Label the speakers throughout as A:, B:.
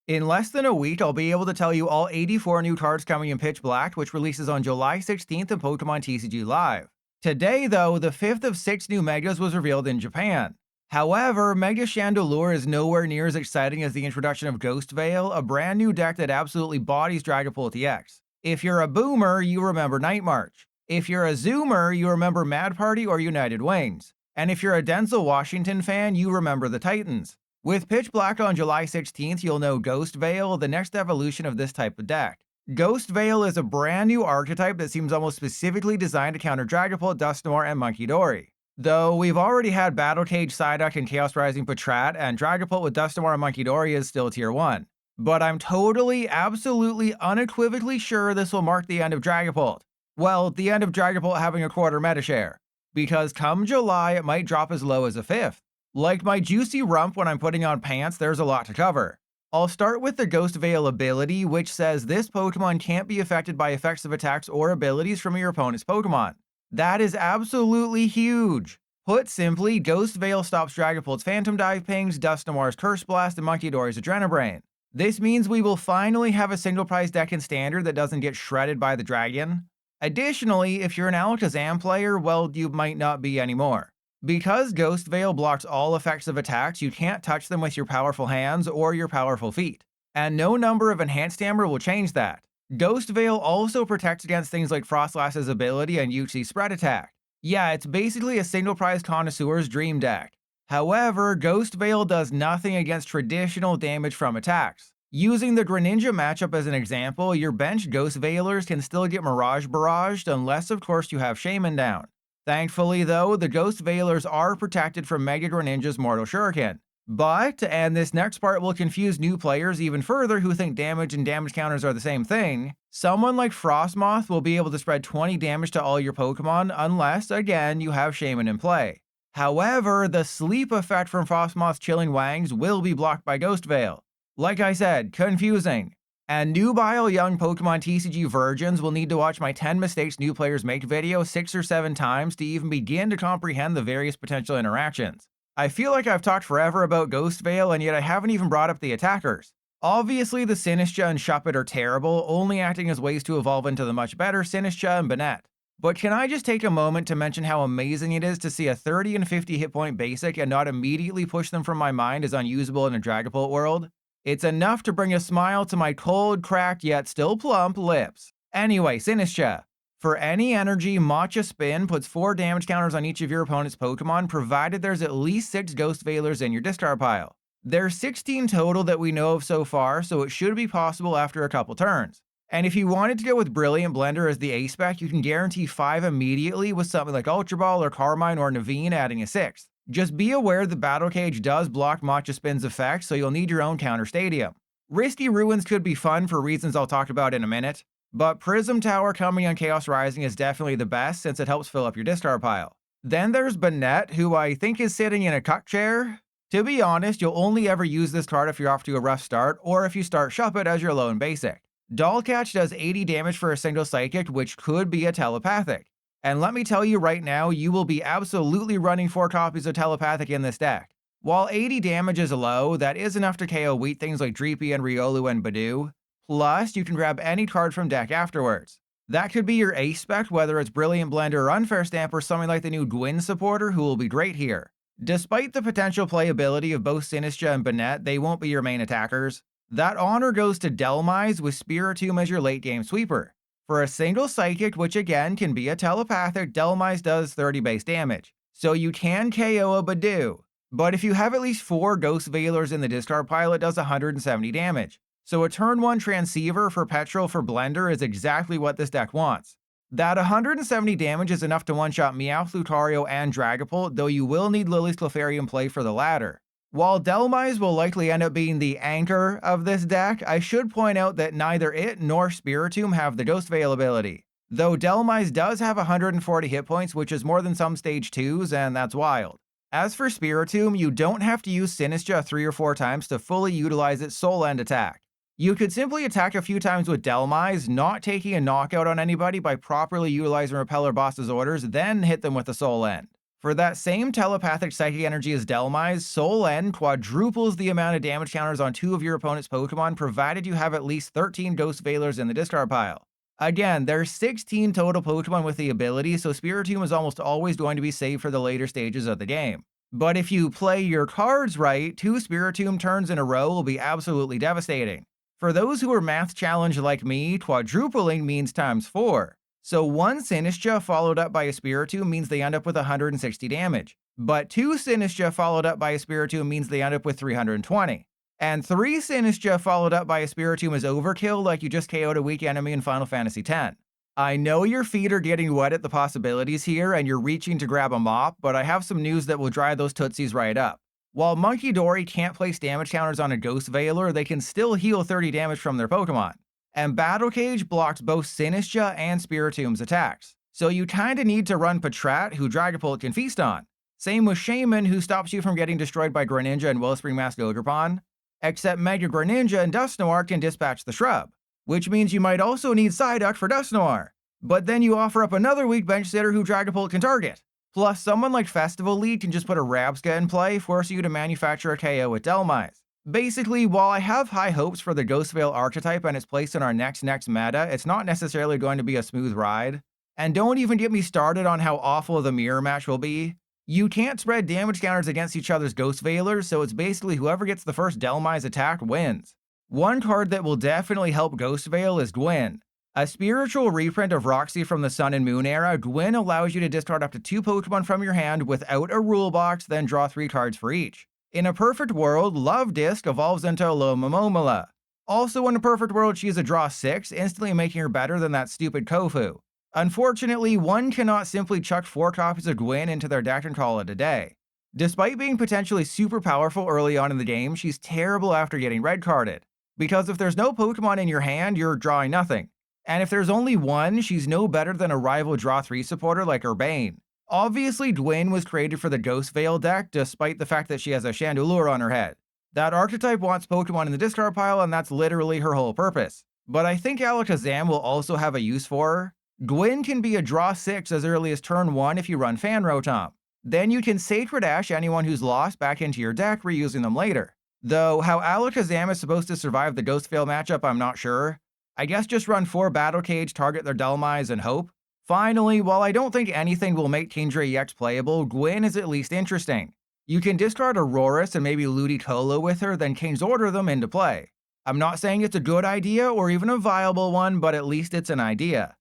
A: In less than a week, I'll be able to tell you all 84 new cards coming in Pitch Black, which releases on July 16th in Pokémon TCG Live. Today, though, the 5th of 6 new Megas was revealed in Japan. However, Mega Chandelure is nowhere near as exciting as the introduction of Ghost Veil, a brand new deck that absolutely bodies Dragapult EX. If you're a boomer, you remember Night March. If you're a zoomer, you remember Mad Party or United Wings. And if you're a Denzel Washington fan, you remember the Titans. With Pitch Black on July 16th, you'll know Ghost Veil, the next evolution of this type of deck. Ghost Veil is a brand new archetype that seems almost specifically designed to counter Dragapult, Dusknoir, and Munkidori. Though we've already had Battle Cage, Psyduck, and Chaos Rising Patrat, and Dragapult with Dusknoir and Munkidori is still tier 1. But I'm totally, absolutely, unequivocally sure this will mark the end of Dragapult. Well, the end of Dragapult having a quarter meta share. Because come July, it might drop as low as a fifth. Like my juicy rump when I'm putting on pants, there's a lot to cover. I'll start with the Ghost Veil ability, which says this Pokemon can't be affected by effects of attacks or abilities from your opponent's Pokemon. That is absolutely huge. Put simply, Ghost Veil stops Dragapult's Phantom Dive Pings, Dusknoir's Curse Blast, and Munkidori's Adrenabrain. This means we will finally have a single prize deck in Standard that doesn't get shredded by the dragon. Additionally, if you're an Alakazam player, well, you might not be anymore. Because Ghost Veil blocks all effects of attacks, you can't touch them with your powerful hands or your powerful feet. And no number of Enhanced Hammer will change that. Ghost Veil also protects against things like Frostlass's ability and Uchi's Spread Attack. Yeah, it's basically a single prize connoisseur's dream deck. However, Ghost Veil does nothing against traditional damage from attacks. Using the Greninja matchup as an example, your bench Ghost Veilers can still get Mirage Barraged unless of course you have Shaman down. Thankfully though, the Ghost Veilers are protected from Mega Greninja's Mortal Shuriken. But, and this next part will confuse new players even further who think damage and damage counters are the same thing, someone like Frostmoth will be able to spread 20 damage to all your Pokemon unless, again, you have Shaman in play. However, the sleep effect from Frostmoth's Chilling Wangs will be blocked by Ghost Veil. Like I said, confusing. And nubile young Pokemon TCG virgins will need to watch my 10 mistakes new players make video 6 or 7 times to even begin to comprehend the various potential interactions. I feel like I've talked forever about Ghost Veil and yet I haven't even brought up the attackers. Obviously the Sinistcha and Shuppet are terrible, only acting as ways to evolve into the much better Sinistcha and Banette. But can I just take a moment to mention how amazing it is to see a 30 and 50 hit point basic and not immediately push them from my mind as unusable in a Dragapult world? It's enough to bring a smile to my cold, cracked, yet still plump lips. Anyway, Sinistcha. For any energy, Matcha Spin puts 4 damage counters on each of your opponent's Pokemon, provided there's at least 6 Ghost Veilers in your discard pile. There's 16 total that we know of so far, so it should be possible after a couple turns. And if you wanted to go with Brilliant Blender as the A-Spec, you can guarantee 5 immediately with something like Ultra Ball or Carmine or Naveen adding a 6th. Just be aware the Battle Cage does block Matcha Spin's effects, so you'll need your own counter stadium. Risky Ruins could be fun for reasons I'll talk about in a minute, but Prism Tower coming on Chaos Rising is definitely the best since it helps fill up your discard pile. Then there's Banette, who I think is sitting in a cuck chair. To be honest, you'll only ever use this card if you're off to a rough start, or if you start Shuppet as your lone basic. Dollcatch does 80 damage for a single Psychic, which could be a Telepathic. And let me tell you right now, you will be absolutely running 4 copies of Telepathic in this deck. While 80 damage is low, that is enough to KO weak things like Dreepy and Riolu and Badoo. Plus, you can grab any card from deck afterwards. That could be your A-Spec, whether it's Brilliant Blender or Unfair Stamp or something like the new Gwyn supporter who will be great here. Despite the potential playability of both Sinistcha and Banette, they won't be your main attackers. That honor goes to Delmise with Spiritomb as your late game sweeper. For a single Psychic, which again can be a Telepathic, Delmise does 30 base damage, so you can KO a Badoo. But if you have at least 4 Ghost Veilers in the discard pile, it does 170 damage. So a turn 1 Transceiver for Petrol for Blender is exactly what this deck wants. That 170 damage is enough to one-shot Meowth, Lucario, and Dragapult, though you will need Lily's Clefairy in play for the latter. While Delmise will likely end up being the anchor of this deck, I should point out that neither it nor Spiritomb have the Ghost Veil ability. Though Delmise does have 140 hit points, which is more than some stage 2s, and that's wild. As for Spiritomb, you don't have to use Sinistcha 3 or 4 times to fully utilize its Soul End attack. You could simply attack a few times with Delmise, not taking a knockout on anybody by properly utilizing Repeller Boss's orders, then hit them with the Soul End. For that same telepathic psychic energy as Delmise, Soul End quadruples the amount of damage counters on 2 of your opponent's Pokemon provided you have at least 13 Ghost Veilers in the discard pile. Again, there's 16 total Pokemon with the ability, so Spiritomb is almost always going to be saved for the later stages of the game. But if you play your cards right, 2 Spiritomb turns in a row will be absolutely devastating. For those who are math challenged like me, quadrupling means times 4. So 1 Sinistcha followed up by a Spiritomb means they end up with 160 damage. But 2 Sinistcha followed up by a Spiritomb means they end up with 320. And 3 Sinistcha followed up by a Spiritomb is overkill, like you just KO'd a weak enemy in Final Fantasy X. I know your feet are getting wet at the possibilities here and you're reaching to grab a mop, but I have some news that will dry those tootsies right up. While Monkey Dory can't place damage counters on a Ghost Veiler, they can still heal 30 damage from their Pokemon. And Battle Cage blocks both Sinistcha and Spiritomb's attacks. So you kinda need to run Patrat, who Dragapult can feast on. Same with Shaman, who stops you from getting destroyed by Greninja and Wellspring Mask Ogerpon. Except Mega Greninja and Dusknoir can dispatch the shrub, which means you might also need Psyduck for Dusknoir. But then you offer up another weak bench sitter who Dragapult can target. Plus, someone like Festival Lead can just put a Rabsca in play, forcing you to manufacture a KO with Delmise. Basically, while I have high hopes for the Ghost Veil archetype and its place in our next meta, it's not necessarily going to be a smooth ride. And don't even get me started on how awful the mirror match will be. You can't spread damage counters against each other's Ghost Veilers, so it's basically whoever gets the first Delmise attack wins. One card that will definitely help Ghost Veil is Gwyn. A spiritual reprint of Roxy from the Sun and Moon era, Gwyn allows you to discard up to 2 Pokemon from your hand without a rule box, then draw 3 cards for each. In a perfect world, Love Disc evolves into Alomomola. Also in a perfect world, she's a draw 6, instantly making her better than that stupid Kofu. Unfortunately, one cannot simply chuck 4 copies of Gwyn into their deck and call it a day. Despite being potentially super powerful early on in the game, she's terrible after getting red carded. Because if there's no Pokemon in your hand, you're drawing nothing. And if there's only one, she's no better than a rival draw 3 supporter like Urbane. Obviously, Gwyn was created for the Ghost Veil deck, despite the fact that she has a Chandelure on her head. That archetype wants Pokemon in the discard pile, and that's literally her whole purpose. But I think Alakazam will also have a use for her. Gwyn can be a draw 6 as early as turn 1 if you run Fan Rotom. Then you can Sacred Ash anyone who's lost back into your deck, reusing them later. Though how Alakazam is supposed to survive the Ghost Veil matchup, I'm not sure. I guess just run 4 Battle Cage, target their Delmise, and hope. Finally, while I don't think anything will make Kingdra EX playable, Gwyn is at least interesting. You can discard Aurorus and maybe Ludicolo with her, then King's Order them into play. I'm not saying it's a good idea or even a viable one, but at least it's an idea.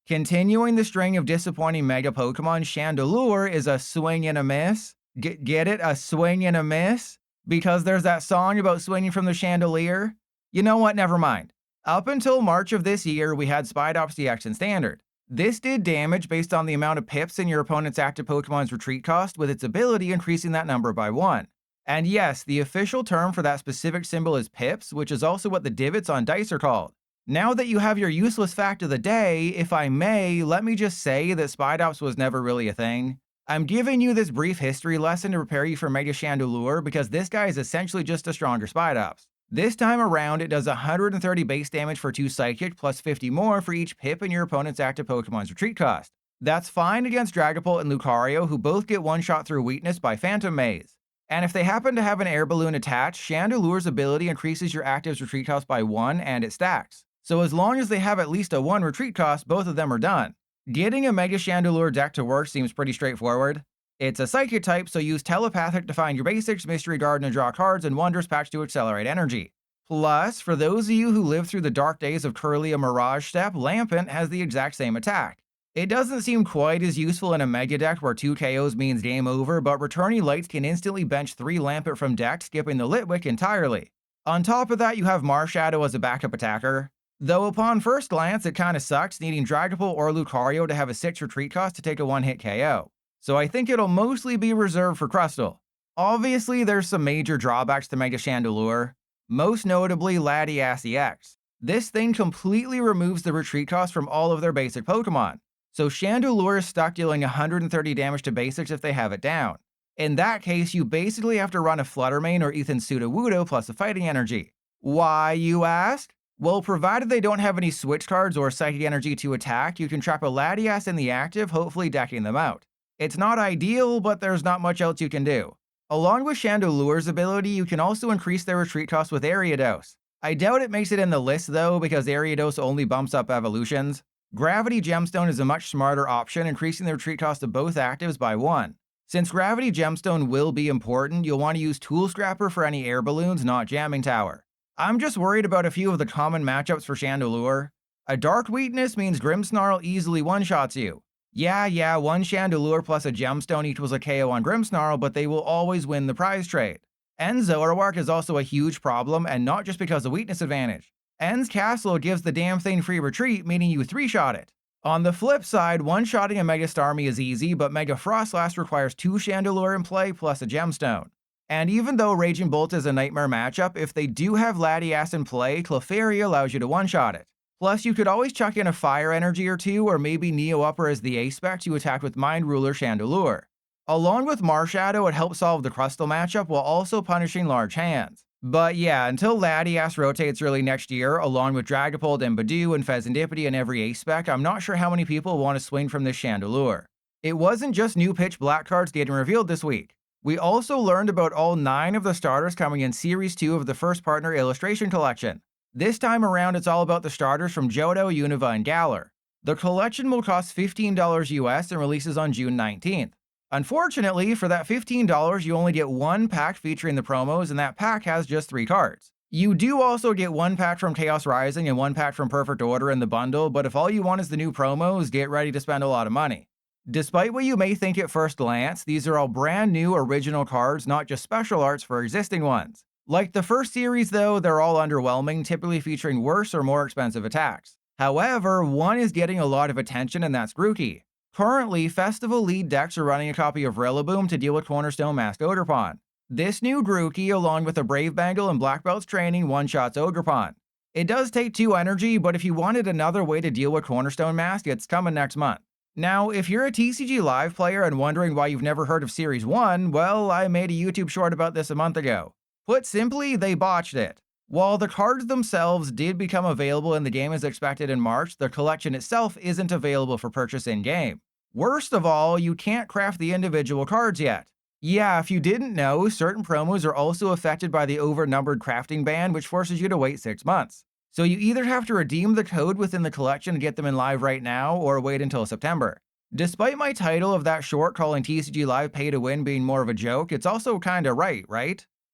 A: Continuing the string of disappointing Mega Pokemon, Chandelure is a swing and a miss. Get it? A swing and a miss? Because there's that song about swinging from the chandelier? You know what? Never mind. Up until March of this year, we had Spidops DX in Standard. This did damage based on the amount of pips in your opponent's active Pokemon's retreat cost, with its ability increasing that number by 1. And yes, the official term for that specific symbol is pips, which is also what the divots on dice are called. Now that you have your useless fact of the day, if I may, let me just say that Spidops was never really a thing. I'm giving you this brief history lesson to prepare you for Mega Chandelure because this guy is essentially just a stronger Spidops. This time around, it does 130 base damage for 2 Psychic, plus 50 more for each pip in your opponent's active Pokemon's retreat cost. That's fine against Dragapult and Lucario, who both get one-shot through weakness by Phantom Maze. And if they happen to have an air balloon attached, Chandelure's ability increases your active's retreat cost by 1, and it stacks. So as long as they have at least a 1 retreat cost, both of them are done. Getting a Mega Chandelure deck to work seems pretty straightforward. It's a Psychic type, so use Telepathic to find your basics, Mystery Garden to draw cards, and Wondrous Patch to accelerate energy. Plus, for those of you who lived through the dark days of Kirlia Mirage Step, Lampent has the exact same attack. It doesn't seem quite as useful in a Mega deck where 2 KOs means game over, but Returning Lights can instantly bench 3 Lampent from deck, skipping the Litwick entirely. On top of that, you have Marshadow as a backup attacker. Though upon first glance, it kinda sucks needing Dragapult or Lucario to have a 6 retreat cost to take a 1-hit KO. So I think it'll mostly be reserved for Crustle. Obviously, there's some major drawbacks to Mega Chandelure, most notably Latias EX. This thing completely removes the retreat cost from all of their basic Pokemon, so Chandelure is stuck dealing 130 damage to basics if they have it down. In that case, you basically have to run a Fluttermane or Ethan Sudowoodo plus a Fighting Energy. Why, you ask? Well, provided they don't have any switch cards or Psychic Energy to attack, you can trap a Latias in the active, hopefully decking them out. It's not ideal, but there's not much else you can do. Along with Chandelure's ability, you can also increase their retreat cost with Ariados. I doubt it makes it in the list though, because Ariados only bumps up evolutions. Gravity Gemstone is a much smarter option, increasing the retreat cost of both actives by 1. Since Gravity Gemstone will be important, you'll want to use Tool Scrapper for any air balloons, not Jamming Tower. I'm just worried about a few of the common matchups for Chandelure. A Dark Weakness means Grimmsnarl easily one-shots you. Yeah, one Chandelure plus a Gemstone equals a KO on Grimmsnarl, but they will always win the prize trade. End's Zoroark is also a huge problem, and not just because of weakness advantage. End's Castle gives the damn thing free retreat, meaning you 3-shot it. On the flip side, one-shotting a Mega Starmie is easy, but Mega Frostlass requires 2 Chandelure in play plus a Gemstone. And even though Raging Bolt is a nightmare matchup, if they do have Latias in play, Clefairy allows you to one-shot it. Plus, you could always chuck in a Fire Energy or 2, or maybe Neo Upper as the ace-spec you attack with Mind Ruler Chandelure. Along with Marshadow, it helps solve the Crustle matchup while also punishing large hands. But yeah, until Latias rotates early next year, along with Dragapult and Badoo and Pheasantipity and every ace-spec, I'm not sure how many people want to swing from this Chandelure. It wasn't just new Pitch Black cards getting revealed this week. We also learned about all 9 of the starters coming in Series 2 of the First Partner Illustration Collection. This time around, it's all about the starters from Johto, Unova, and Galar. The collection will cost $15 US and releases on June 19th. Unfortunately, for that $15, you only get 1 pack featuring the promos, and that pack has just 3 cards. You do also get 1 pack from Chaos Rising and 1 pack from Perfect Order in the bundle, but if all you want is the new promos, get ready to spend a lot of money. Despite what you may think at first glance, these are all brand new original cards, not just special arts for existing ones. Like the first series though, they're all underwhelming, typically featuring worse or more expensive attacks. However, one is getting a lot of attention, and that's Grookey. Currently, Festival lead decks are running a copy of Rillaboom to deal with Cornerstone Masked Ogerpon. This new Grookey, along with a Brave Bangle and Black Belt's training, one-shots Ogerpon. It does take 2 energy, but if you wanted another way to deal with Cornerstone Mask, it's coming next month. Now, if you're a TCG Live player and wondering why you've never heard of Series 1, well, I made a YouTube short about this a month ago. Put simply, they botched it. While the cards themselves did become available in the game as expected in March, the collection itself isn't available for purchase in-game. Worst of all, you can't craft the individual cards yet. Yeah, if you didn't know, certain promos are also affected by the over-numbered crafting ban, which forces you to wait 6 months. So you either have to redeem the code within the collection and get them in live right now, or wait until September. Despite my title of that short calling TCG Live pay to win being more of a joke, it's also kinda right?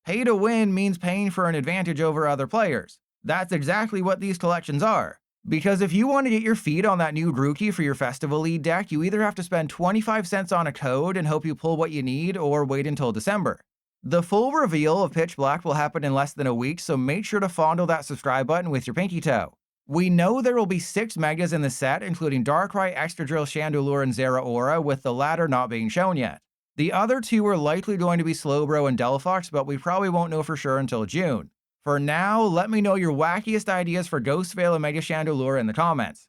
A: Pay to win means paying for an advantage over other players. That's exactly what these collections are. Because if you want to get your feet on that new Grookey for your Festival lead deck, you either have to spend 25 cents on a code and hope you pull what you need, or wait until December. The full reveal of Pitch Black will happen in less than a week, so make sure to fondle that subscribe button with your pinky toe. We know there will be 6 megas in the set, including Darkrai, Excadrill, Chandelure, and Zeraora, with the latter not being shown yet. The other 2 are likely going to be Slowbro and Delphox, but we probably won't know for sure until June. For now, let me know your wackiest ideas for Ghost Veil and Mega Chandelure in the comments.